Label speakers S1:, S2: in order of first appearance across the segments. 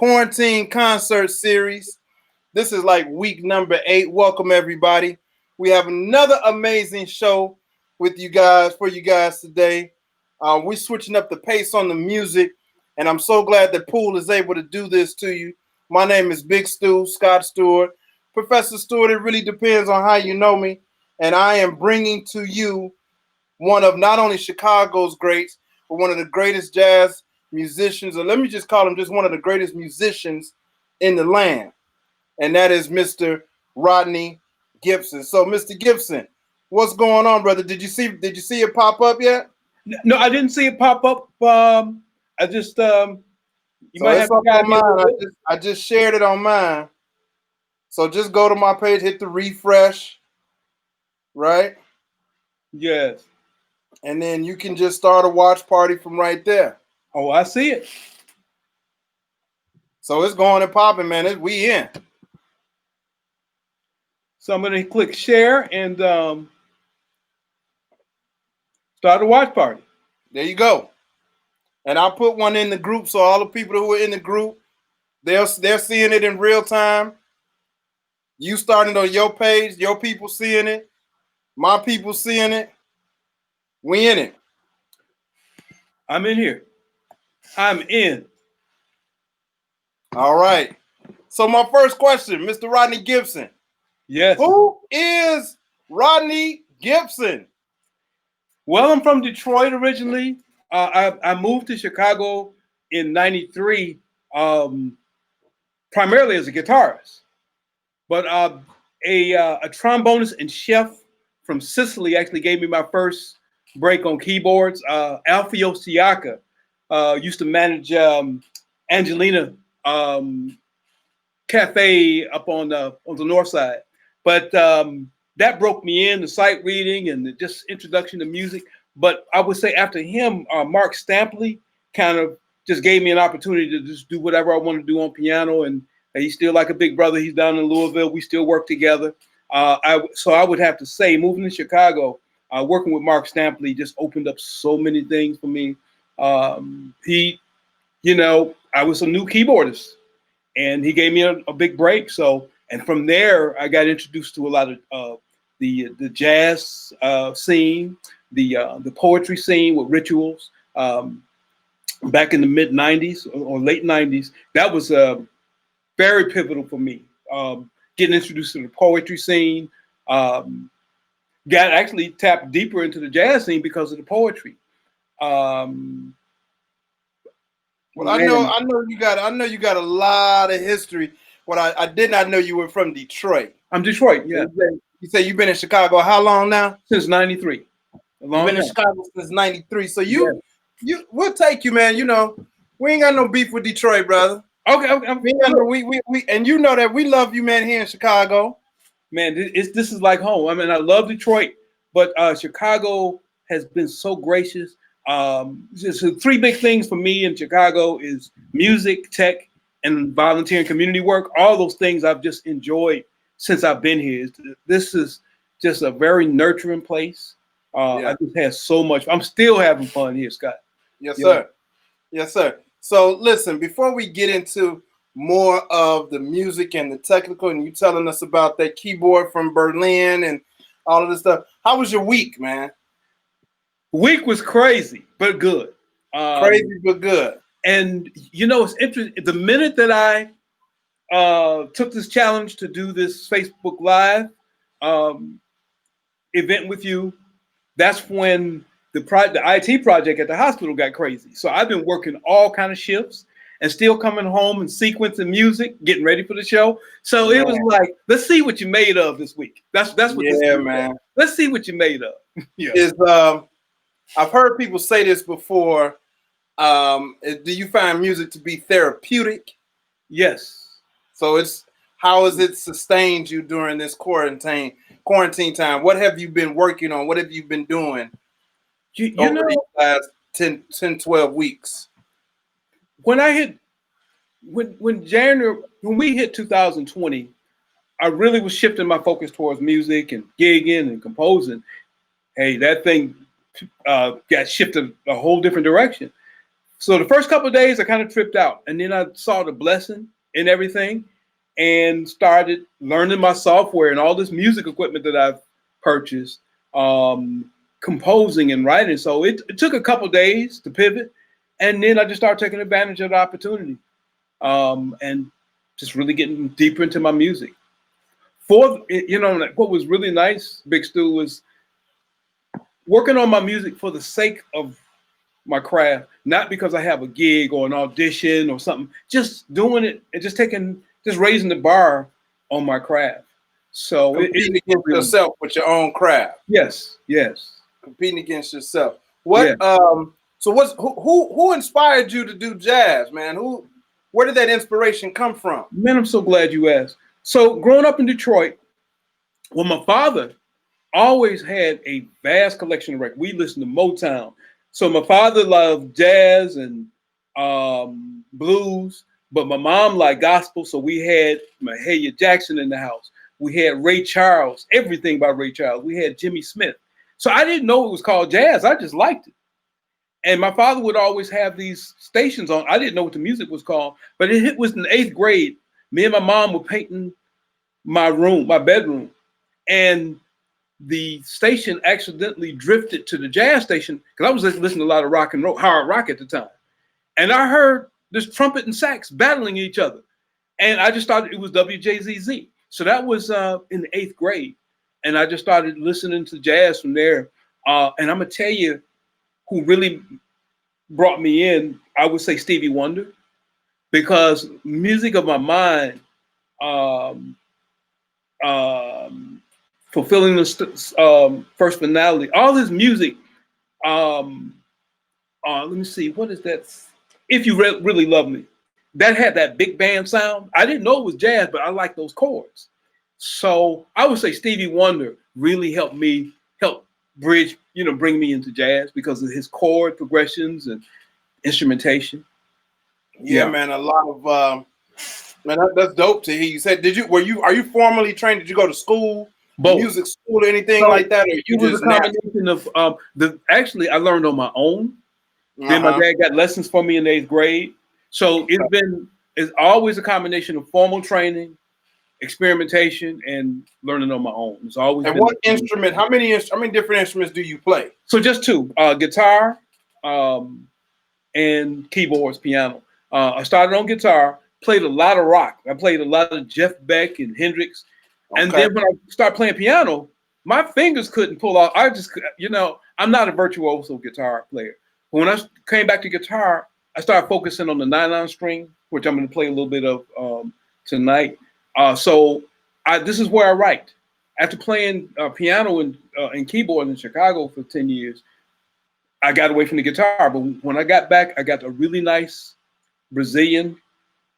S1: quarantine concert series. This is like week number 8. Welcome everybody. We have another amazing show with you guys for you guys today. We're switching up the pace on the music, and I'm so glad that Pool is able to do this to you. My name is Big Stu, Scott Stewart. Professor Stewart, it really depends on how you know me, and I am bringing to you one of not only Chicago's greats, but one of the greatest jazz musicians, or let me just call him just one of the greatest musicians in the land, and that is Mr. Rodney Gibson. So, Mr. Gibson, what's going on, brother? Did you see it pop up yet?
S2: No, I didn't see it pop up. I just you
S1: So
S2: might
S1: it's
S2: have to
S1: up
S2: guide
S1: on
S2: me a
S1: mine.
S2: little bit.
S1: I just shared it on mine. So just go to my page, hit the refresh, right?
S2: Yes.
S1: And then you can just start a watch party from right there.
S2: Oh, I see it.
S1: So it's going and popping, man. We in.
S2: So I'm gonna click share and start a watch party.
S1: There you go. And I'll put one in the group so all the people who are in the group, they're seeing it in real time. You starting on your page, your people seeing it, my people seeing it. We in it.
S2: I'm in here. I'm in.
S1: All right. So my first question, Mr. Rodney Gibson.
S2: Yes.
S1: Who is Rodney Gibson?
S2: Well, I'm from Detroit originally. I moved to Chicago in '93, primarily as a guitarist. But a trombonist and chef from Sicily actually gave me my first break on keyboards. Alfio Siaka used to manage Angelina Cafe up on the north side. But that broke me in, the sight reading and the just introduction to music. But I would say after him, Mark Stampley kind of just gave me an opportunity to just do whatever I want to do on piano. And he's still like a big brother. He's down in Louisville. We still work together. So I would have to say, moving to Chicago, working with Mark Stampley just opened up so many things for me. I was a new keyboardist, and he gave me a big break. So, and from there, I got introduced to a lot of the jazz scene, the poetry scene with rituals. Back in the mid '90s or late '90s, that was very pivotal for me. Getting introduced to the poetry scene, got actually tapped deeper into the jazz scene because of the poetry.
S1: Well, I know you got a lot of history. What I did not know you were from Detroit.
S2: I'm Detroit, yeah.
S1: You say you've been in Chicago how long now?
S2: Since '93.
S1: You've been in Chicago since '93. So we'll take you, man. You know, we ain't got no beef with Detroit, brother.
S2: Okay.
S1: We and you know that we love you, man, here in Chicago.
S2: Man, this is like home. I mean, I love Detroit, but Chicago has been so gracious. Just 3 big things for me in Chicago is music, tech, and volunteer and community work. All those things I've just enjoyed since I've been here. This is just a very nurturing place. I just had so much. I'm still having fun here, Scott.
S1: Yes, sir. Yes, sir. So listen, before we get into more of the music and the technical, and you telling us about that keyboard from Berlin and all of this stuff, how was your week, man?
S2: Week was crazy, but good.
S1: Crazy, but good.
S2: And you know, it's interesting. The minute that I took this challenge to do this Facebook Live event with you, that's when the IT project at the hospital got crazy. So I've been working all kind of shifts and still coming home and sequencing music, getting ready for the show. So it was like, let's see what you made of this week. That's what this week
S1: man.
S2: Was. Let's see what you made of.
S1: Is I've heard people say this before. Do you find music to be therapeutic?
S2: Yes.
S1: So how has it sustained you during this quarantine time? What have you been working on? What have you been doing over the last 10, 12 weeks?
S2: When we hit 2020, I really was shifting my focus towards music and gigging and composing. Hey, that thing got shifted a whole different direction. So the first couple of days I kind of tripped out, and then I saw the blessing in everything and started learning my software and all this music equipment that I've purchased, composing and writing. So it took a couple of days to pivot, and then I just started taking advantage of the opportunity, and just really getting deeper into my music. Like, what was really nice, Big Stu, was working on my music for the sake of my craft, not because I have a gig or an audition or something. Just doing it and just raising the bar on my craft. So
S1: competing against yourself with your own craft.
S2: Yes.
S1: Competing against yourself. What? Yeah. So who inspired you to do jazz, man? Where did that inspiration come from?
S2: Man, I'm so glad you asked. So growing up in Detroit, well, my father always had a vast collection of records. We listened to Motown. So my father loved jazz and blues, but my mom liked gospel. So we had Mahalia Jackson in the house. We had Ray Charles, everything by Ray Charles. We had Jimmy Smith. So I didn't know it was called jazz. I just liked it. And my father would always have these stations on. I didn't know what the music was called, but it was in the 8th grade. Me and my mom were painting my bedroom, and the station accidentally drifted to the jazz station because I was listening to a lot of rock and roll, hard rock at the time. And I heard this trumpet and sax battling each other. And I just thought it was WJZZ. So that was in the 8th grade. And I just started listening to jazz from there. And I'm going to tell you who really brought me in, I would say Stevie Wonder, because Music of My Mind, Fulfilling the First Finality, all his music. Let me see, what is that? If You Really Love Me, that had that big band sound. I didn't know it was jazz, but I like those chords. So I would say Stevie Wonder really helped bridge, bring me into jazz because of his chord progressions and instrumentation.
S1: Yeah, man, a lot of man, that's dope to hear. You said, are you formally trained? Did you go to school? Both. Music school or anything like that? Or
S2: it was a combination of actually I learned on my own. Then my dad got lessons for me in the 8th grade. So it's always a combination of formal training, experimentation, and learning on my own. It's always.
S1: And what instrument? How many different instruments do you play?
S2: So just 2: guitar, and keyboards, piano. I started on guitar, played a lot of rock. I played a lot of Jeff Beck and Hendrix. And then when I started playing piano, my fingers couldn't pull off. I'm not a virtuoso guitar player. But when I came back to guitar, I started focusing on the 9/9 string, which I'm going to play a little bit of tonight. So this is where I write. After playing piano and keyboard in Chicago for 10 years, I got away from the guitar. But when I got back, I got a really nice Brazilian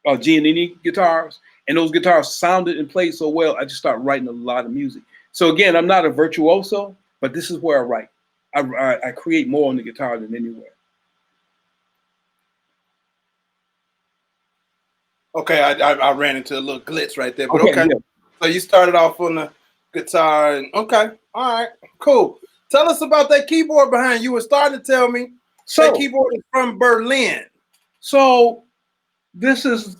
S2: Giannini guitars. And those guitars sounded and played so well, I just started writing a lot of music. So again, I'm not a virtuoso, but this is where I write. I create more on the guitar than anywhere.
S1: Okay, I ran into a little glitch right there, but okay. Yeah. So you started off on the guitar, and okay, all right, cool. Tell us about that keyboard behind you. You were starting to tell me that keyboard is from Berlin.
S2: So this is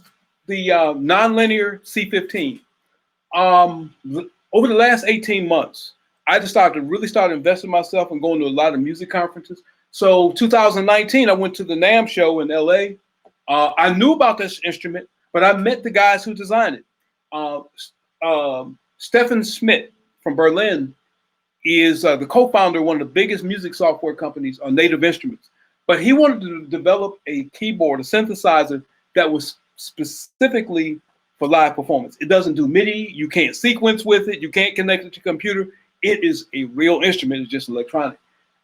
S2: the nonlinear C15. Over the last 18 months, I just really started investing in myself and going to a lot of music conferences. So 2019, I went to the NAMM show in LA. I knew about this instrument, but I met the guys who designed it. Stefan Schmidt from Berlin is the co-founder of one of the biggest music software companies on Native Instruments. But he wanted to develop a keyboard, a synthesizer that was specifically for live performance. It doesn't do MIDI. You can't sequence with it. You can't connect it to your computer. It is a real instrument. It's just electronic.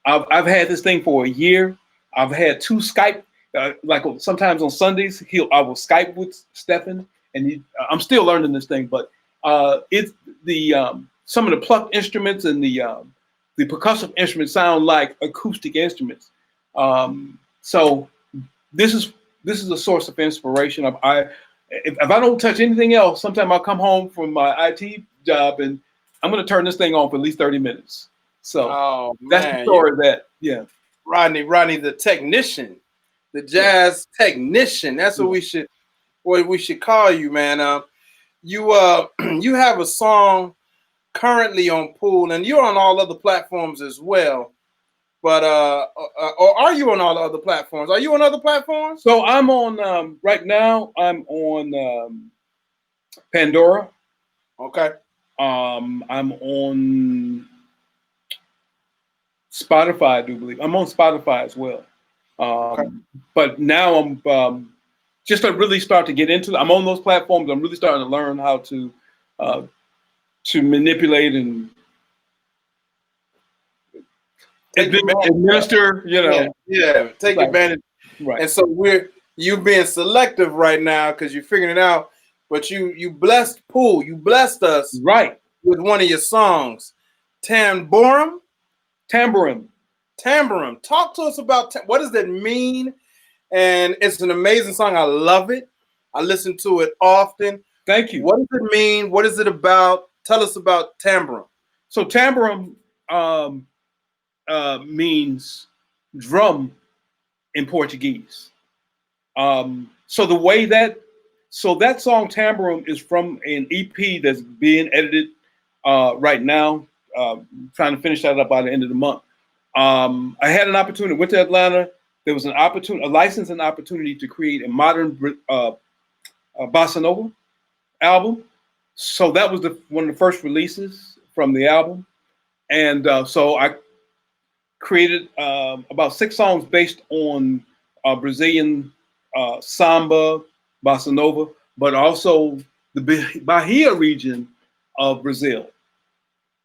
S2: I've had this thing for a year. I've had 2 Skype, like sometimes on Sundays, I will Skype with Stefan, and I'm still learning this thing. But it's some of the plucked instruments and the percussive instruments sound like acoustic instruments. So this is a source of inspiration. If I don't touch anything else, sometime I'll come home from my IT job and I'm going to turn this thing on for at least 30 minutes. So that's the story of that. Yeah.
S1: Rodney, the technician. the jazz technician. That's what we should call you, man. You you have a song currently on Pool, and you're on all other platforms as well. But or are you on all the other platforms? Are you on other platforms?
S2: So I'm on right now. I'm on Pandora.
S1: Okay.
S2: I'm on Spotify. I do believe I'm on Spotify as well.
S1: Okay.
S2: But now I'm just to really start to get into it. I'm on those platforms. I'm really starting to learn how to manipulate and administer. You know,
S1: take advantage.
S2: Right.
S1: And so you being selective right now because you're figuring it out. But you blessed Pool. You blessed us
S2: right
S1: with one of your songs, Tamborum. Tamborum. Talk to us about what does that mean? And it's an amazing song. I love it. I listen to it often.
S2: Thank you.
S1: What does it mean? What is it about? Tell us about Tamborum.
S2: So Tamborum means drum in Portuguese. So that song Tamborum is from an EP that's being edited right now. Trying to finish that up by the end of the month. I had an opportunity. Went to Atlanta. There was a licensing opportunity to create a modern bossa nova album. So that was one of the first releases from the album, and so I created about 6 songs based on Brazilian samba, bossa nova, but also the Bahia region of Brazil.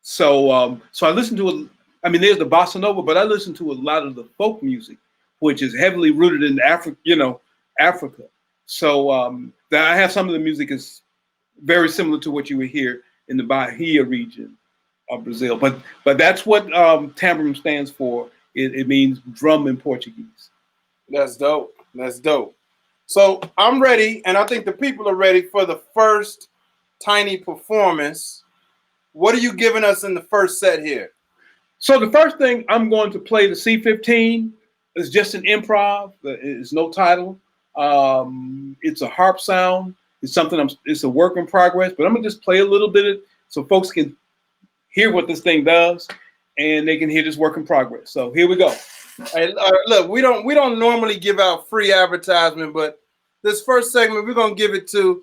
S2: So so I listened to it. I mean, there's the bossa nova, but I listen to a lot of the folk music, which is heavily rooted in Africa. So that I have some of the music is very similar to what you would hear in the Bahia region of Brazil. But that's what Tamborum stands for. It means drum in Portuguese.
S1: That's dope. That's dope. So I'm ready, and I think the people are ready for the first tiny performance. What are you giving us in the first set here?
S2: So the first thing I'm going to play the C15 is just an improv. It's no title. It's a harp sound. It's a work in progress, but I'm gonna just play a little bit so folks can hear what this thing does, and they can hear this work in progress. So here we go.
S1: Hey, look, we don't normally give out free advertisement, but this first segment we're gonna give it to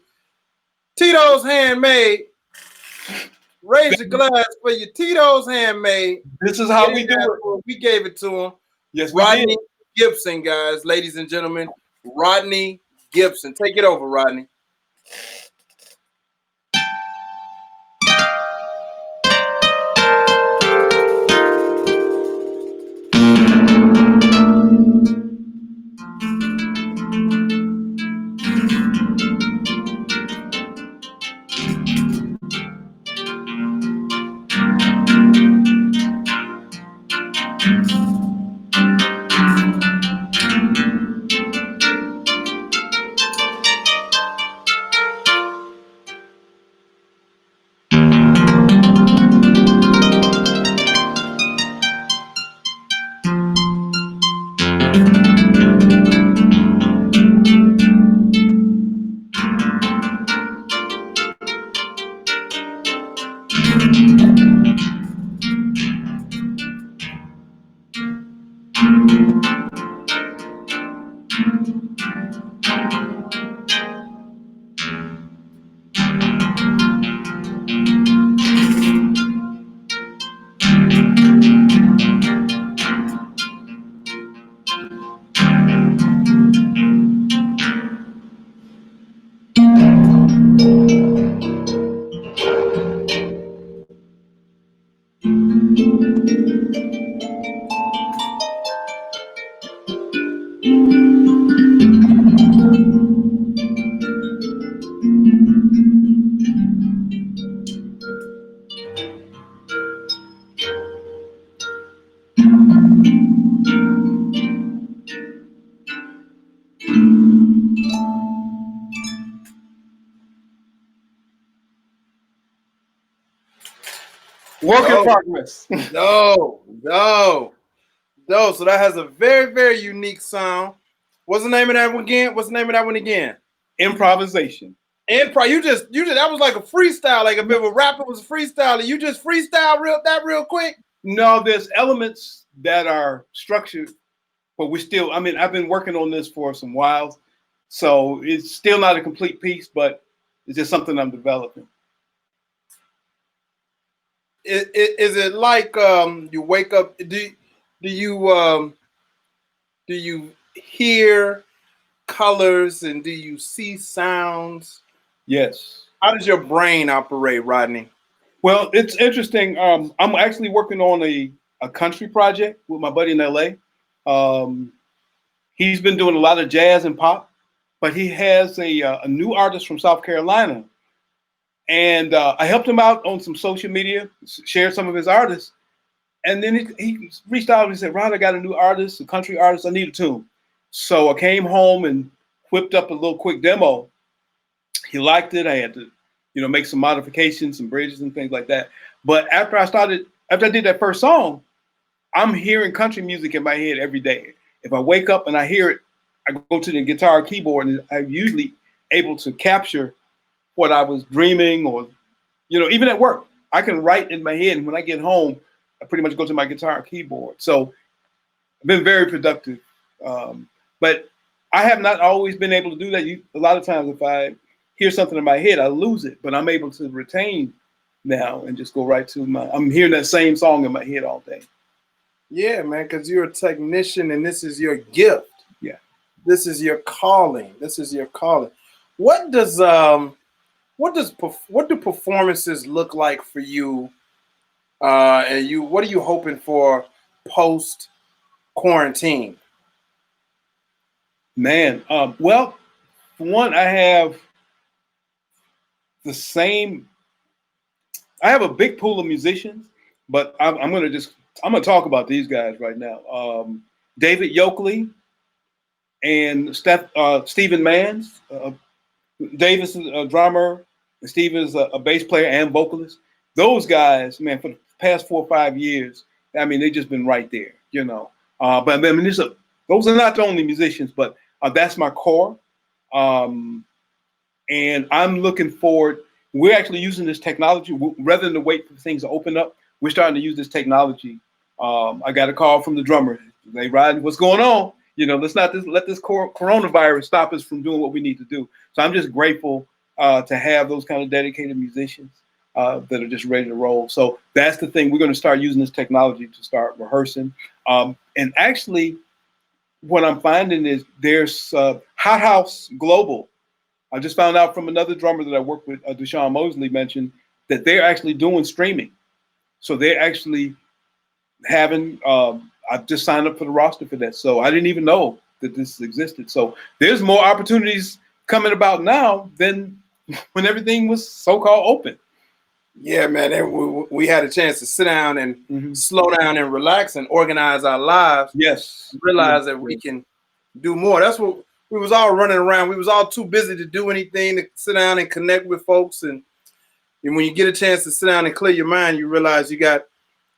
S1: Tito's Handmade. Raise your glass for your Tito's Handmade.
S2: This is how we do it.
S1: We gave it to him.
S2: Yes, we
S1: Rodney
S2: did.
S1: Gibson, guys, ladies and gentlemen. Rodney Gibson. Take it over, Rodney.
S2: Work in progress.
S1: No. So that has a very, very unique sound. What's the name of that one again? What's the name of that one again?
S2: Improvisation.
S1: Improv. You just that was like a freestyle. Like if a rapper was a freestyler, you just freestyle real quick.
S2: No, there's elements that are structured, but we still. I mean, I've been working on this for some while, so it's still not a complete piece, but it's just something I'm developing.
S1: Is it like you wake up? Do you hear colors and do you see sounds?
S2: Yes.
S1: How does your brain operate, Rodney?
S2: Well, it's interesting. I'm actually working on a country project with my buddy in LA. He's been doing a lot of jazz and pop, but he has a new artist from South Carolina. And I helped him out on some social media, shared some of his artists. And then he reached out and he said, Rod, I got a new artist, a country artist. I need a tune. So I came home and whipped up a little quick demo. He liked it. I had to, make some modifications, some bridges and things like that. But after I did that first song, I'm hearing country music in my head every day. If I wake up and I hear it, I go to the guitar keyboard and I'm usually able to capture what I was dreaming or, even at work, I can write in my head. And when I get home, I pretty much go to my guitar keyboard. So I've been very productive. But I have not always been able to do that. A lot of times if I hear something in my head, I lose it, but I'm able to retain now and just go right to I'm hearing that same song in my head all day.
S1: Yeah, man, because you're a technician and this is your gift.
S2: Yeah.
S1: This is your calling. What do performances look like for you? And what are you hoping for post quarantine?
S2: Man, well, for one, I have a big pool of musicians, but I'm gonna talk about these guys right now. David Yoakley and Stephen Mans. Davis is a drummer, and Steve is a bass player and vocalist. Those guys, man, for the past 4 or 5 years, I mean, they've just been right there, But I mean, those are not the only musicians, but that's my core. And I'm looking forward. We're actually using this technology rather than to wait for things to open up. We're starting to use this technology. I got a call from the drummer. Hey, Rodney, what's going on? Let's not let this coronavirus stop us from doing what we need to do. So I'm just grateful to have those kind of dedicated musicians that are just ready to roll. So that's the thing. We're going to start using this technology to start rehearsing. And actually, what I'm finding is there's Hot House Global. I just found out from another drummer that I work with, Deshaun Mosley, mentioned that they're actually doing streaming. So they're actually having, I've just signed up for the roster for that. So I didn't even know that this existed. So there's more opportunities coming about now than when everything was so-called open.
S1: Yeah, man, we had a chance to sit down and slow down and relax and organize our lives.
S2: Yes.
S1: Realize that we can do more. That's what we was all running around. We was all too busy to do anything to sit down and connect with folks. And when you get a chance to sit down and clear your mind, you realize you got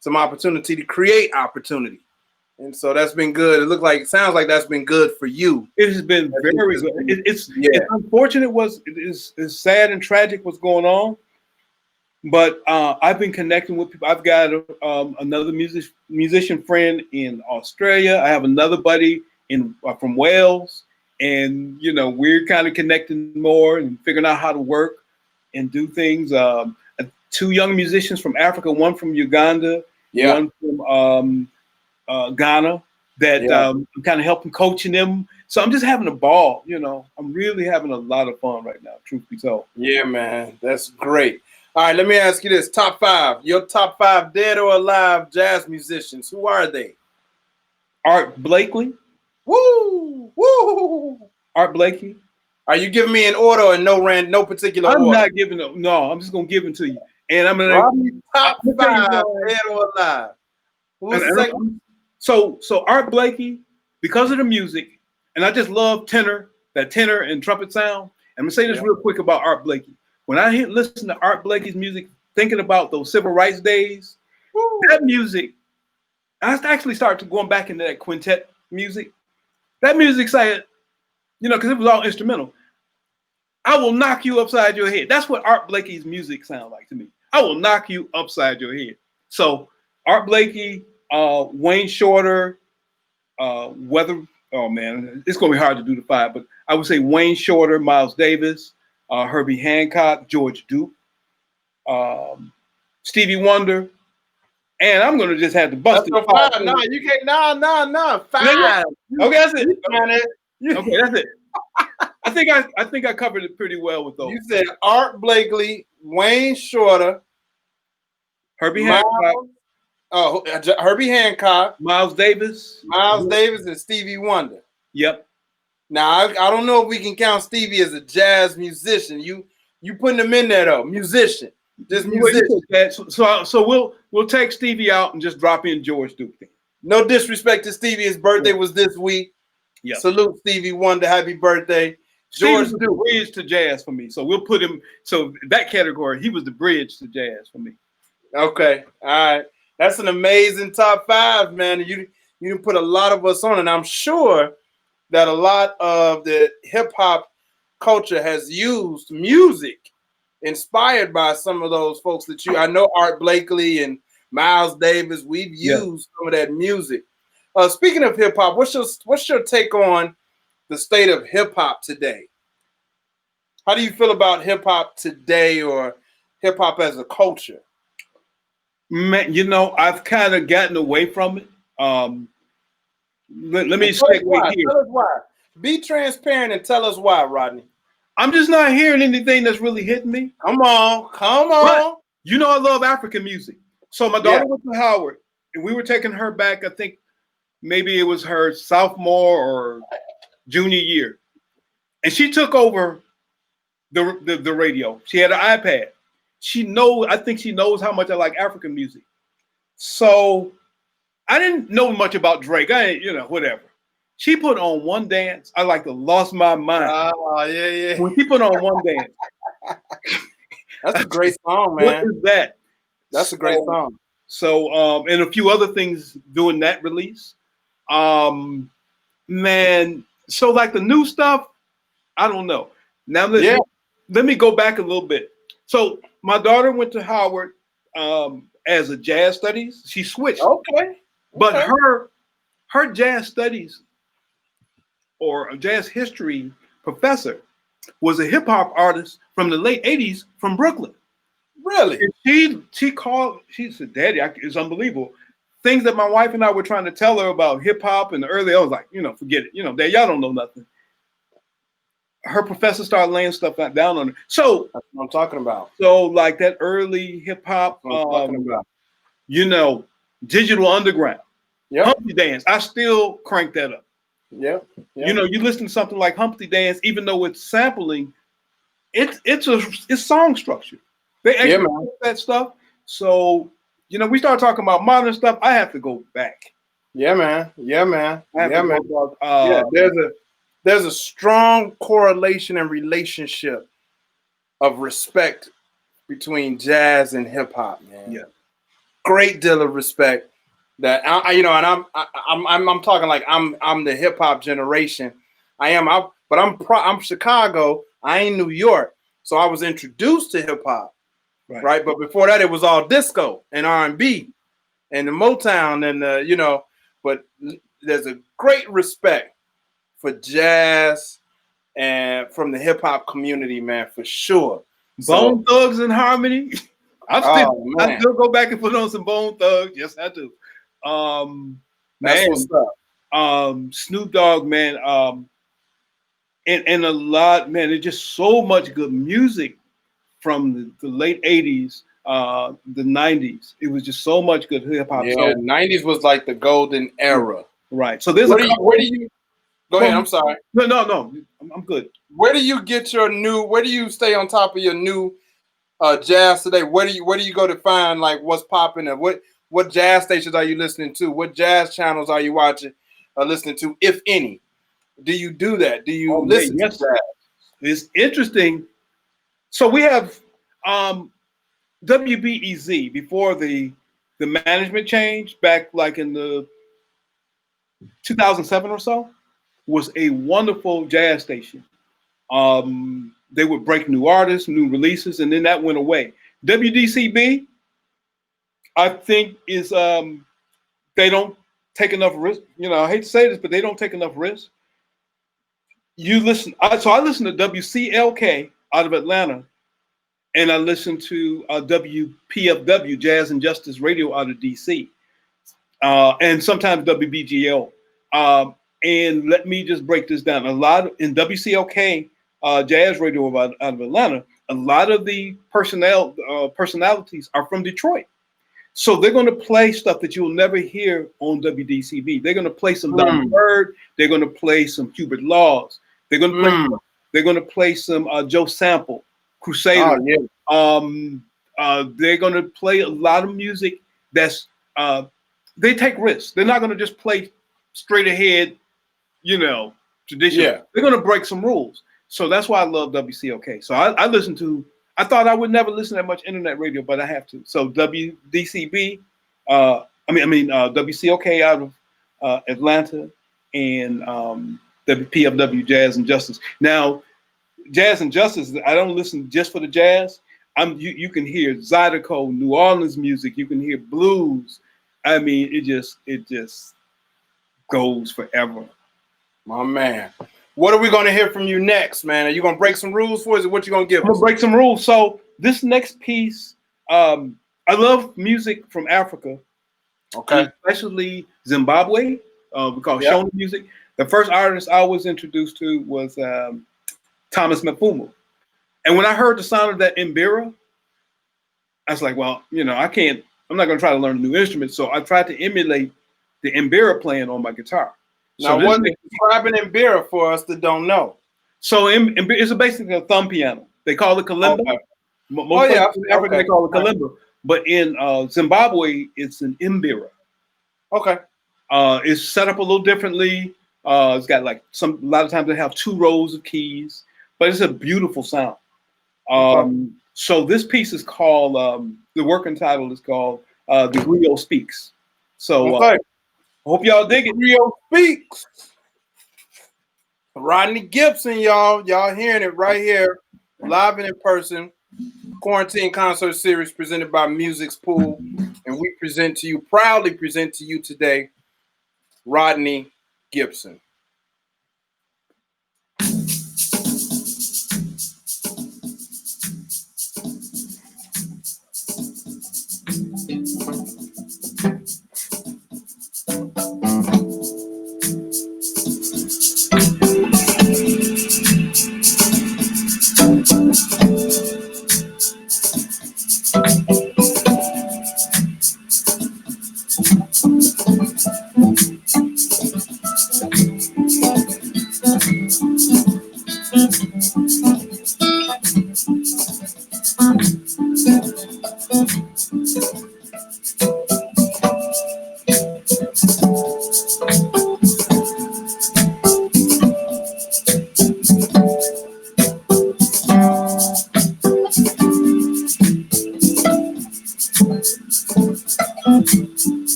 S1: some opportunity to create opportunity. And so that's been good. It sounds like that's been good for you.
S2: It has been very good. It's unfortunate. It's sad and tragic what's going on. But I've been connecting with people. I've got another musician friend in Australia. I have another buddy from Wales. And, we're kind of connecting more and figuring out how to work and do things. 2 young musicians from Africa, one from Uganda, one from Ghana, that I'm kind of helping coaching them. So I'm just having a ball, I'm really having a lot of fun right now, truth be told.
S1: Yeah, man, that's great. All right, let me ask you this. Top 5, your top 5 dead or alive jazz musicians. Who are they?
S2: Art Blakey.
S1: Woo! Woo!
S2: Art Blakey.
S1: Are you giving me an order or no particular order?
S2: I'm not giving them. No, I'm just going to give them to you. And I'm going to
S1: top 5 dead or alive. Who's the second?
S2: So Art Blakey, because of the music, and I just love that tenor and trumpet sound. And I'm going to say this real quick about Art Blakey. When I listen to Art Blakey's music, thinking about those civil rights days, that music, I actually started going back into that quintet music. That music you know, because it was all instrumental. I will knock you upside your head. That's what Art Blakey's music sounds like to me. I will knock you upside your head. So Art Blakey, Wayne Shorter, Weather. Oh man, it's gonna be hard to do the five, but I would say Wayne Shorter, Miles Davis, Herbie Hancock, George Duke, Stevie Wonder, and I'm gonna just have to bust
S1: That's
S2: it.
S1: no five. No, you can't. No. Five.
S2: Okay, that's it.
S1: You,
S2: Okay, that's it. I think I covered it pretty well with those.
S1: you said Art Blakely, Wayne Shorter,
S2: Herbie
S1: Miles,
S2: Hancock,
S1: Herbie Hancock,
S2: Miles Davis,
S1: Miles Davis, and Stevie Wonder.
S2: Yep.
S1: Now I don't know if we can count Stevie as a jazz musician. You putting him in there though, musician, just musician.
S2: So we'll take Stevie out and just drop in George Duke.
S1: No disrespect to Stevie, his birthday was this week.
S2: Yep.
S1: Salute Stevie Wonder, happy birthday.
S2: George Duke, the bridge to jazz for me. So we'll put him. So that category, he was the bridge to jazz for me.
S1: Okay, all right. That's an amazing top five, man. You put a lot of us on, and I'm sure that a lot of the hip hop culture has used music inspired by some of those folks that I know Art Blakely and Miles Davis. We've used some of that music. Speaking of hip hop, what's your take on the state of hip hop today? How do you feel about hip hop today, or hip hop as a culture?
S2: Man, you know, I've kind of gotten away from it. Let me segue here.
S1: Tell us why. Be transparent and tell us why, Rodney.
S2: I'm just not hearing anything that's really hitting me.
S1: Come on.
S2: But, you know, I love African music. So my daughter went to Howard, and we were taking her back. I think maybe it was her sophomore or junior year, and she took over the radio. She had an iPad. I think she knows how much I like African music. So I didn't know much about Drake. Whatever. She put on One Dance. I like to lost my mind.
S1: Oh, yeah.
S2: When she put on One Dance.
S1: That's a great song, man.
S2: What is that?
S1: That's a great song.
S2: So, and a few other things doing that release. Man, so like the new stuff, I don't know. Now let me go back a little bit. So my daughter went to Howard as a jazz studies. She switched.
S1: Okay.
S2: But her jazz studies or a jazz history professor was a hip hop artist from the late 80s from Brooklyn.
S1: Really?
S2: And she said, Daddy, it's unbelievable. Things that my wife and I were trying to tell her about hip hop and the early, I was like, forget it. Dad, y'all don't know nothing. Her professor started laying stuff down on her. So
S1: that's what I'm talking about.
S2: So like that early hip hop, Digital Underground, Humpty Dance. I still crank that up.
S1: Yeah.
S2: You listen to something like Humpty Dance, even though it's sampling, it's song structure. They actually put that stuff. So we start talking about modern stuff. I have to go back.
S1: Yeah, man. There's a strong correlation and relationship of respect between jazz and hip hop, man.
S2: Yeah,
S1: great deal of respect. That I'm talking like I'm the hip hop generation. But I'm Chicago. I ain't New York, so I was introduced to hip hop, right? But before that, it was all disco and R&B, and the Motown, and But there's a great respect for jazz and from the hip hop community, man, for sure.
S2: Bone Thugs and Harmony. I still go back and put on some Bone Thugs. Yes, I do.
S1: That's what's up.
S2: Snoop Dogg, man, and a lot, man. There's just so much good music from the late '80s, the '90s. It was just so much good hip hop.
S1: Yeah, '90s was like the golden era.
S2: Right. So there's
S1: where do you? Go ahead. I'm sorry.
S2: No. I'm good.
S1: Where do you get your new? Where do you stay on top of your new jazz today? Where do you go to find like what's popping and what jazz stations are you listening to? What jazz channels are you watching or listening to, if any? Do you do that? Do you listen to jazz?
S2: It's interesting. So we have WBEZ before the management change back like in the 2007 or so. was a wonderful jazz station. They would break new artists, new releases, and then that went away. WDCB, I think, is they don't take enough risk. You know, I hate to say this, but they don't take enough risk. You listen, so I listen to WCLK out of Atlanta, and I listen to WPFW, Jazz and Justice Radio, out of DC, and sometimes WBGO. And let me just break this down. A lot in WCLK, Jazz Radio out of Atlanta, a lot of the personalities are from Detroit. So they're going to play stuff that you'll never hear on WDCB. They're going to play some Don Bird. They're going to play some Hubert Laws. They're going to play. They're going to play some Joe Sample, Crusader. Oh, yeah. They're going to play a lot of music that's. They take risks. They're not going to just play straight ahead, you know, traditional. Yeah. They're going to break some rules. So that's why I love WCLK. So I listen to. I thought I would never listen to that much internet radio, but I have to. So WDCB, WCLK out of Atlanta, and WPFW Jazz and Justice. Now, Jazz and Justice, I don't listen just for the jazz. You can hear Zydeco, New Orleans music. You can hear blues. I mean, it just goes forever.
S1: My man. What are we going to hear from you next, man? Are you going to break some rules for us, or what you going to give us?
S2: I'm going to break some rules. So this next piece, I love music from Africa,
S1: okay,
S2: especially Zimbabwe. We call it Shona music. The first artist I was introduced to was Thomas Mapfumo. And when I heard the sound of that mbira, I was like, well, you know, I'm not going to try to learn a new instrument. So I tried to emulate the mbira playing on my guitar.
S1: Now,
S2: so
S1: describing mbira for us that don't know.
S2: So it's basically a thumb piano. They call it kalimba. Okay. Most in Africa, they call it kalimba. But in Zimbabwe, it's an mbira.
S1: Okay.
S2: It's set up a little differently. It's got like a lot of times they have 2 rows of keys, but it's a beautiful sound. So this piece is called, the working title is called The Rio Speaks. So hope y'all dig it.
S1: Rio Speaks. Rodney Gibson, y'all hearing it right here, live and in person. Quarantine Concert Series presented by MusicsPool. And we proudly present to you today, Rodney Gibson.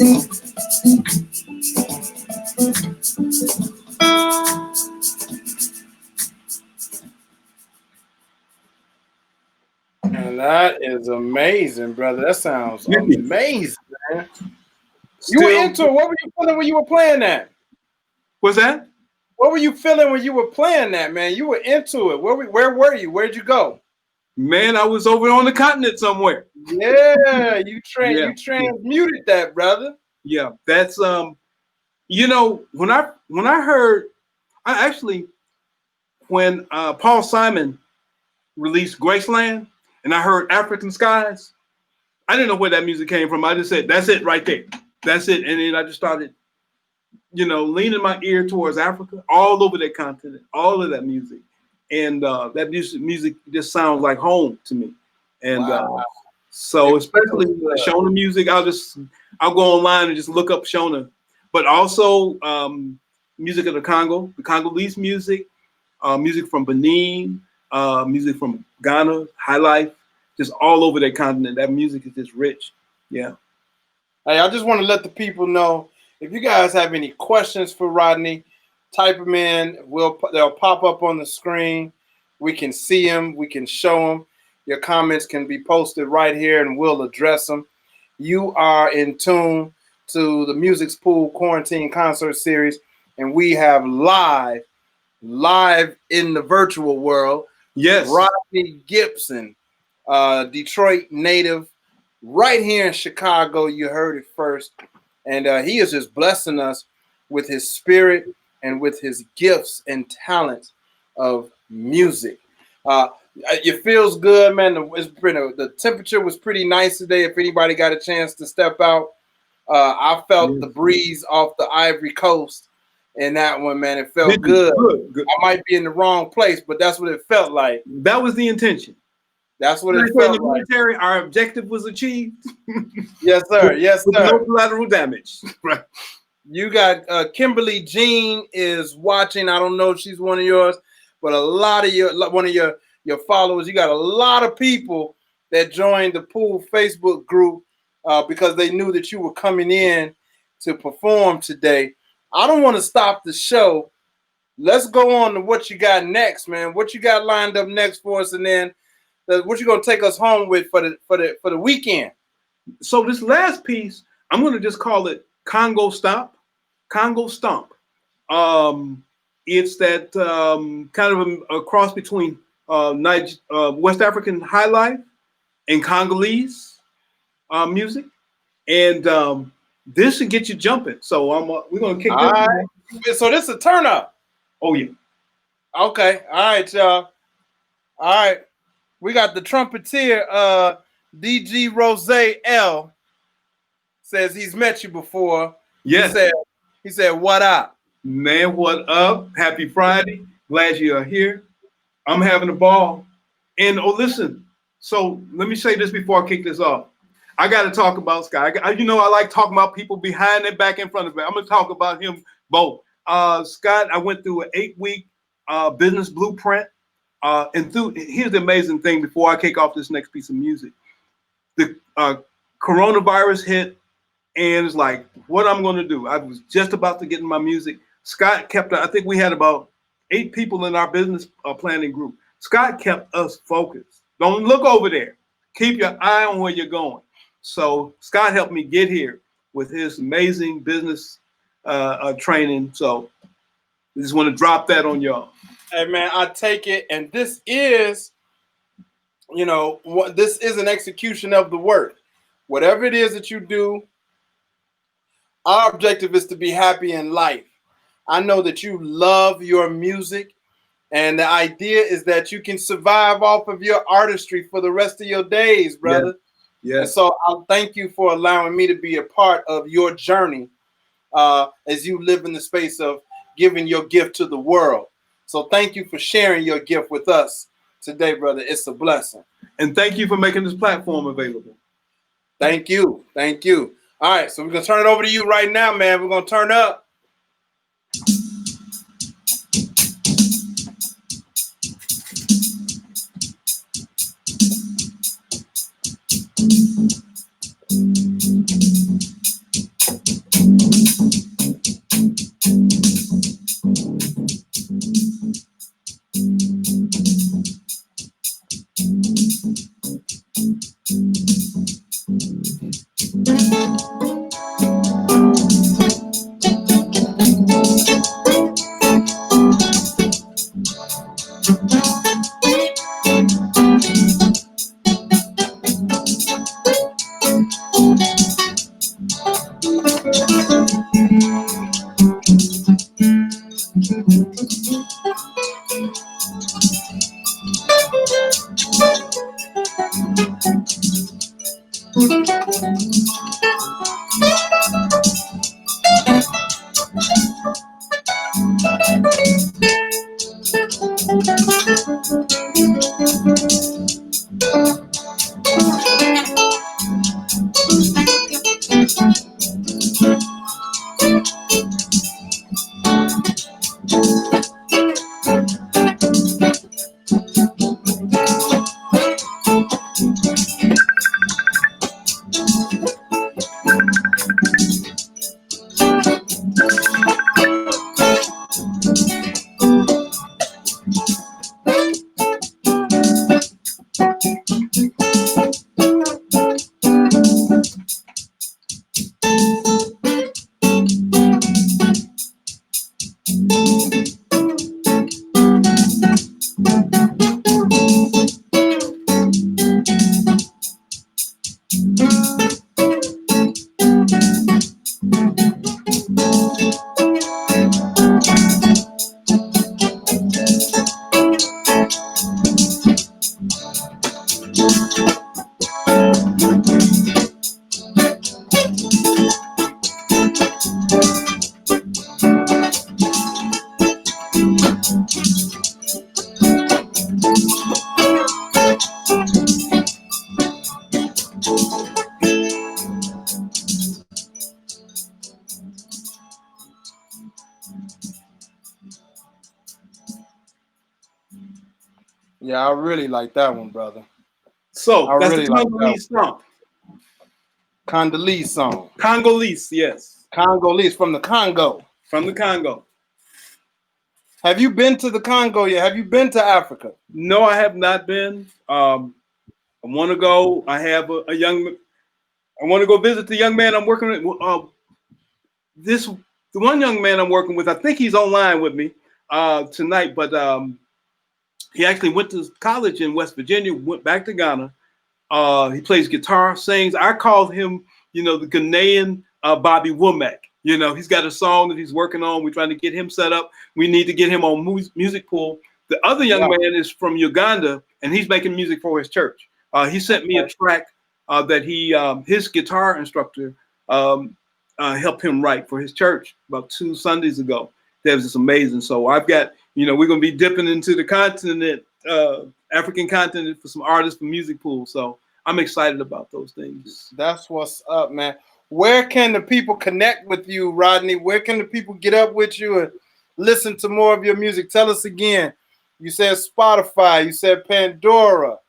S1: And that is amazing, brother. That sounds
S2: Maybe.
S1: amazing, man. You were
S2: Still,
S1: into it. What were you feeling when you were playing that?
S2: what's that?
S1: What were you feeling when you were playing that, man? You were into it. Where were you? Where'd you go?
S2: Man, I was over on the continent somewhere.
S1: Yeah, you
S2: Yeah,
S1: transmuted that, brother.
S2: yeah. That's you know, when I heard, I actually when Paul Simon released Graceland, and I heard African Skies, I didn't know where that music came from. I just said, "That's it, right there. That's it." And then I just started, you know, leaning my ear towards Africa, all over that continent, all of that music, and that music just sounds like home to me. And
S1: Wow.
S2: so,
S1: It
S2: especially
S1: feels good.
S2: Shona music, I'll go online and just look up Shona, but also music of the Congo, the Congolese music, music from Benin, music from Ghana, High Life, just all over that continent. That music is just rich. Yeah.
S1: Hey, I just want to let the people know if you guys have any questions for Rodney, type them in. They'll pop up on the screen. We can see them. We can show them. Your comments can be posted right here, and we'll address them. You are in tune to the Music's Pool Quarantine Concert Series, and we have live in the virtual world.
S2: Yes.
S1: Rodney Gibson, Detroit native, right here in Chicago. You heard it first. And he is just blessing us with his spirit and with his gifts and talents of music. It feels good, man. The temperature was pretty nice today. If anybody got a chance to step out, I felt the breeze off the Ivory Coast in that one, man. It felt good. Good. I might be in the wrong place, but that's what it felt like.
S2: That was the intention.
S1: That's what it felt
S2: in the military, like. Our objective was achieved.
S1: Yes, sir. Yes,
S2: with
S1: sir.
S2: No collateral damage. Right.
S1: You got Kimberly Jean is watching. I don't know if she's one of yours, but a lot of your followers. You got a lot of people that joined the Pool Facebook group because they knew that you were coming in to perform today. I don't want to stop the show. Let's go on to what you got next, man. What you got lined up next for us, and then what you gonna take us home with for the weekend?
S2: So this last piece, I'm gonna just call it Congo Stomp. Congo Stomp. It's that kind of a cross between West African high life and Congolese music, and this should get you jumping. So we're gonna kick this.
S1: Right. So this is a turn up.
S2: Oh yeah.
S1: Okay. All right, y'all. All right. We got the trumpeter, DG Rose L. Says he's met you before.
S2: Yes.
S1: He said, what up?
S2: Man, what up? Happy Friday. Glad you are here. I'm having a ball. And listen, so let me say this before I kick this off. I got to talk about Scott. I like talking about people behind and back in front of me. I'm going to talk about him both. Scott, I went through an 8-week business blueprint. Here's the amazing thing before I kick off this next piece of music. The coronavirus hit, and it's like, what I'm going to do. I was just about to get in my music. Scott I think we had about 8 people in our business planning group. Scott kept us focused. Don't look over there. Keep your eye on where you're going. So Scott helped me get here with his amazing business training. So I just want to drop that on y'all.
S1: Hey, man, I take it. And this is, this is an execution of the work. Whatever it is that you do, our objective is to be happy in life. I know that you love your music, and the idea is that you can survive off of your artistry for the rest of your days, brother.
S2: Yeah.
S1: And so I'll thank you for allowing me to be a part of your journey as you live in the space of giving your gift to the world. So thank you for sharing your gift with us today, brother. It's a blessing.
S2: And thank you for making this platform available.
S1: Thank you. Thank you. All right, so we're going to turn it over to you right now, man. We're going to turn up. Yeah, I really like that one, brother.
S2: So
S1: I
S2: that's the
S1: really like that
S2: Congolese song.
S1: Congolese song.
S2: Congolese, yes.
S1: Congolese from the Congo.
S2: From the Congo.
S1: Have you been to the Congo yet? Have you been to Africa?
S2: No, I have not been. I want to go. I have a young. I want to go visit the young man I'm working with. The one young man I'm working with. I think he's online with me tonight, but he actually went to college in West Virginia. Went back to Ghana. He plays guitar, sings. I call him, the Ghanaian Bobby Womack. He's got a song that he's working on. We're trying to get him set up. We need to get him on MusicsPool. The other young man is from Uganda, and he's making music for his church. He sent me a track that his guitar instructor helped him write for his church about 2 Sundays ago. That was just amazing. So I've got, we're going to be dipping into the continent, African continent for some artists for MusicsPool. So I'm excited about those things.
S1: That's what's up, man. Where can the people connect with you, Rodney? Where can the people get up with you and listen to more of your music? Tell us again. You said Spotify. You said Pandora.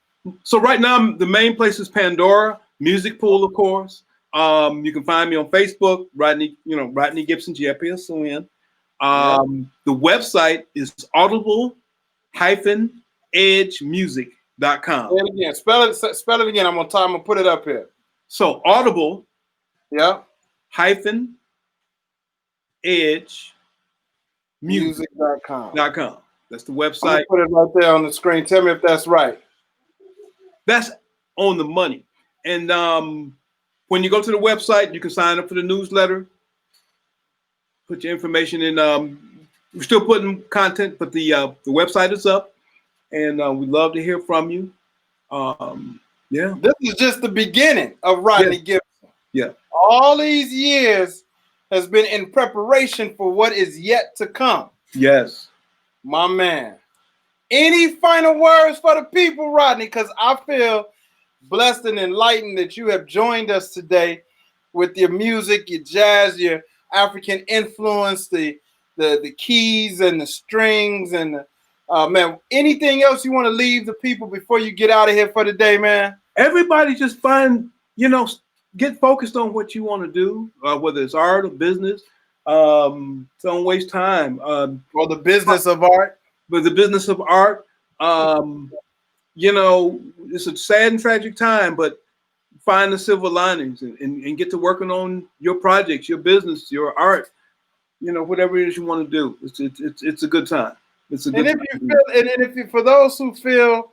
S2: So right now, the main place is Pandora, MusicsPool, of course. You can find me on Facebook, Rodney Gibson, GIPSON. The website is audible-edgemusic.com.
S1: Say it again. Spell it again. I'm gonna put it up here.
S2: So Audible.
S1: Yeah.
S2: -edge
S1: music.com.
S2: That's the website.
S1: Put it right there on the screen. Tell me if that's right.
S2: That's on the money. And when you go to the website, you can sign up for the newsletter. Put your information in. We're still putting content, but the website is up, and we'd love to hear from you. Yeah.
S1: This is just the beginning of Rodney Gibson.
S2: Yeah.
S1: All these years has been in preparation for what is yet to come.
S2: Yes.
S1: My man. Any final words for the people, Rodney? Because I feel blessed and enlightened that you have joined us today with your music, your jazz, your African influence, the keys and the strings, and man, anything else you want to leave the people before you get out of here for the day, man?
S2: Everybody just get focused on what you want to do, whether it's art or business. Don't waste time.
S1: Or the business of art.
S2: But the business of art, it's a sad and tragic time, but find the silver linings and get to working on your projects, your business, your art, whatever it is you want to do. It's a good time. It's a good
S1: And if
S2: time.
S1: you feel, and if you, for those who feel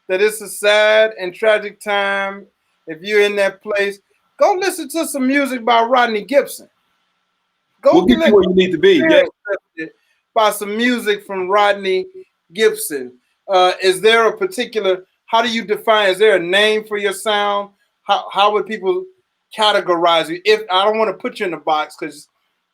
S1: that it's a sad and tragic time, if you're in that place, go listen to some music by Rodney Gibson.
S2: We'll get you where you need to be. Yeah.
S1: By some music from Rodney Gibson. Is there a particular? How do you define? Is there a name for your sound? How would people categorize you? If I don't want to put you in a box because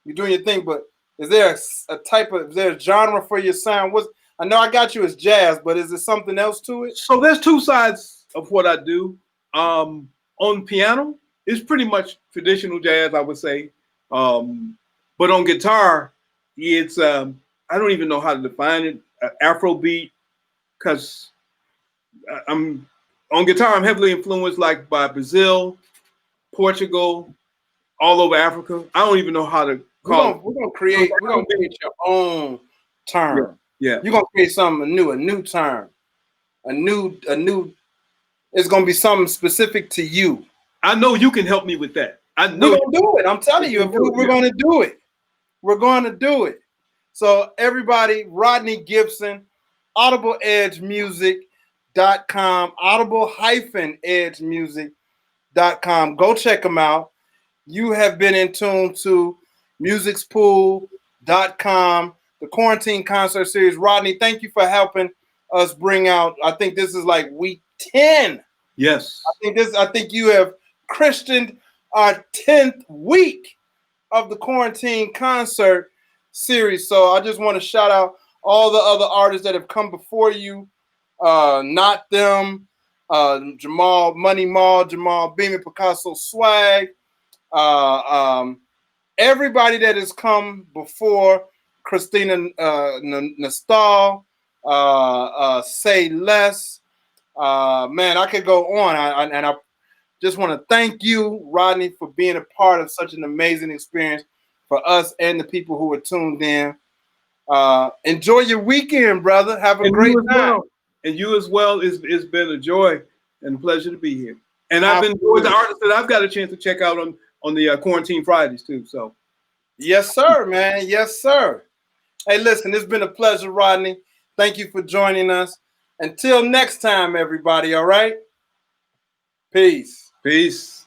S1: you're doing your thing, but is there a type of? Is there a genre for your sound? I know I got you as jazz, but is there something else to it?
S2: So there's two sides of what I do. On piano, it's pretty much traditional jazz, I would say. But on guitar, it's I don't even know how to define it. Afrobeat, because I'm on guitar. I'm heavily influenced by Brazil, Portugal, all over Africa. I don't even know how to call it.
S1: We're gonna create your own term.
S2: Yeah.
S1: You're gonna create something new, a new term, a new. It's gonna be something specific to you.
S2: I know you can help me with that. I know
S1: we're gonna do it. I'm telling you, we're gonna do it. We're going to do it. So everybody, Rodney Gibson, audibleedgemusic.com, audible-edgemusic.com. Go check them out. You have been in tune to MusicsPool.com, the Quarantine Concert Series. Rodney, thank you for helping us bring out, I think this is like week 10.
S2: Yes.
S1: I think you have christened our 10th week of the Quarantine Concert Series. So I just want to shout out all the other artists that have come before you. Not Them, Jamal, Money Mall, Jamal Beeman, Picasso Swag, everybody that has come before, Christina Nastal, Say Less. Man, I could go on. And I just want to thank you, Rodney, for being a part of such an amazing experience for us and the people who are tuned in. Enjoy your weekend, brother. Have a great time.
S2: And you as well. It's been a joy and a pleasure to be here. And I've enjoyed the artists that I've got a chance to check out on the Quarantine Fridays too. So,
S1: yes, sir, man. Yes, sir. Hey, listen, it's been a pleasure, Rodney. Thank you for joining us. Until next time, everybody. All right. Peace.
S2: Peace.